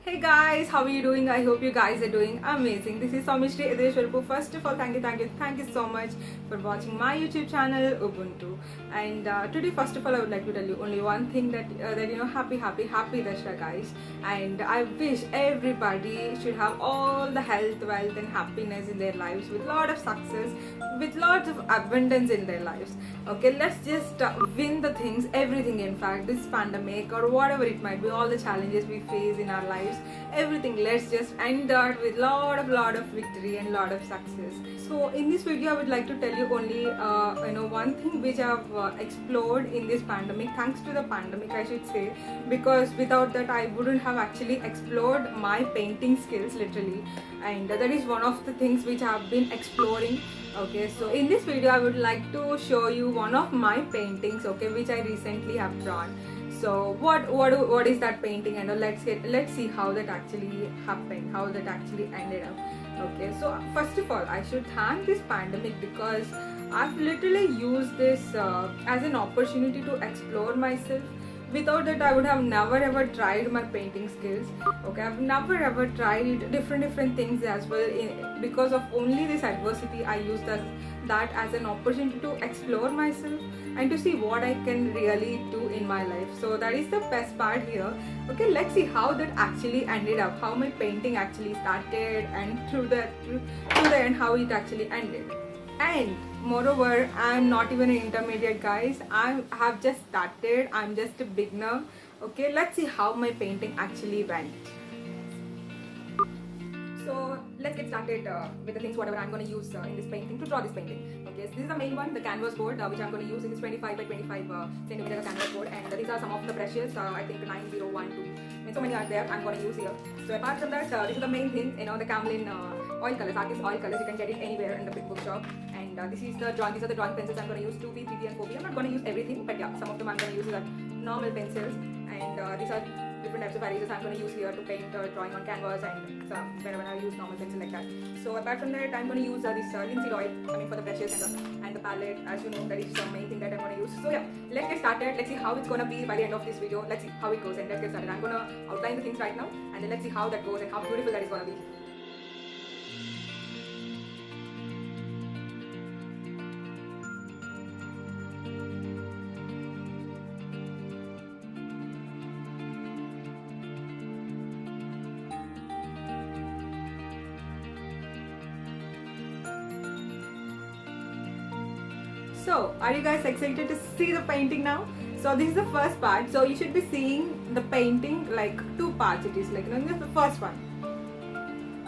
Hey guys, how are you doing? I hope you guys are doing amazing. This is Soumishri Ideshwarpu. First of all, thank you so much for watching my YouTube channel Ubuntu. And today, first of all, I would like to tell you only one thing that happy Dashra, guys. And I wish everybody should have all the health, wealth, and happiness in their lives, with lot of success, with lots of abundance in their lives. Okay, let's just win the things, everything. In fact, this pandemic or whatever it might be, all the challenges we face in our lives, everything, let's just end that with lot of victory and lot of success. So in this video I would like to tell you only one thing which I've explored in this pandemic, thanks to the pandemic I should say, because without that I wouldn't have actually explored my painting skills literally, and that is one of the things which I have been exploring. Okay, so in this video I would like to show you one of my paintings, okay, which I recently have drawn. So what is that painting, and let's see how that actually happened, how that actually ended up. Okay, so first of all I should thank this pandemic, because I've literally used this as an opportunity to explore myself. Without that I would have never ever tried my painting skills. Okay, I've never ever tried different things as well. Because of only this adversity I used that as an opportunity to explore myself and to see what I can really do in my life. So that is the best part here. Okay, let's see how that actually ended up, how my painting actually started, and through the end how it actually ended. And moreover, I'm not even an intermediate, guys. I have just started, I'm just a beginner. Okay, let's see how my painting actually went. So let's get started with the things whatever I'm going to use in this painting to draw this painting. Okay, so this is the main one, the canvas board, which I'm going to use in this 25 by 25 centimeter canvas board, and these are some of the brushes. I think 9012, and so many are there I'm going to use here. So apart from that, this is the main thing, the Camlin oil colors, artist oil colors. You can get it anywhere in the big bookshop. And these are the drawing pencils I'm going to use, 2B, 3B and 4B. I'm not going to use everything, but yeah, some of them I'm going to use are normal pencils. And these are different types of erasers I'm going to use here to paint drawing on canvas, and so whenever I use normal pencil like that. So apart from that, I'm going to use this linseed oil, for the brushes and the palette. As you know, that is the main thing that I'm going to use. So yeah, let's get started. Let's see how it's going to be by the end of this video. Let's see how it goes, and let's get started. I'm going to outline the things right now, and then let's see how that goes and how beautiful that is going to be. So, are you guys excited to see the painting now? So this is the first part. So you should be seeing the painting like two parts. It is like, this is the first one.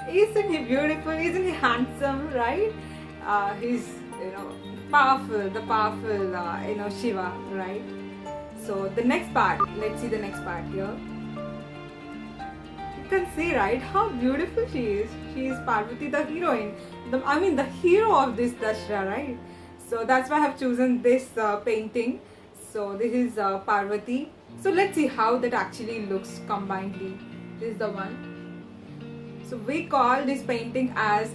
Isn't he beautiful? Isn't he handsome? Right? He's powerful. The powerful Shiva. Right? So the next part. Let's see the next part here. You can see, right, how beautiful she is. She is Parvati, the heroine. The hero of this Dashra, right? So that's why I have chosen this painting. So this is Parvati. So let's see how that actually looks combinedly. This is the one. So we call this painting as,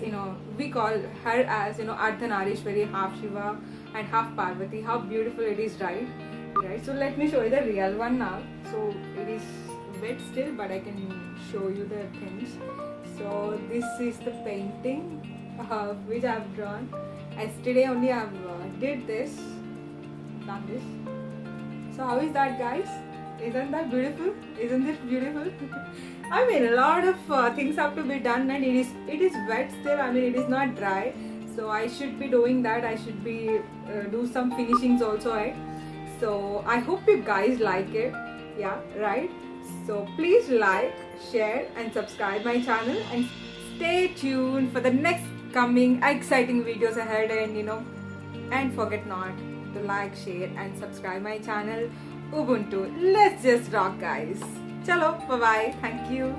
we call her as, Ardhanarishwari, half Shiva and half Parvati. How beautiful it is, right? Right. So let me show you the real one now. So it is wet still, but I can show you the things. So this is the painting which I have drawn. Yesterday only I done this. So how is that, guys? Isn't that beautiful? Isn't it beautiful? A lot of things have to be done, and it is wet still. It is not dry. So I should be doing that. I should be do some finishings also, right? So I hope you guys like it. Yeah, right? So please like, share and subscribe my channel, and stay tuned for the next coming exciting videos ahead, and forget not to like, share and subscribe my channel Ubuntu. Let's just rock, guys. Chalo, bye bye. Thank you.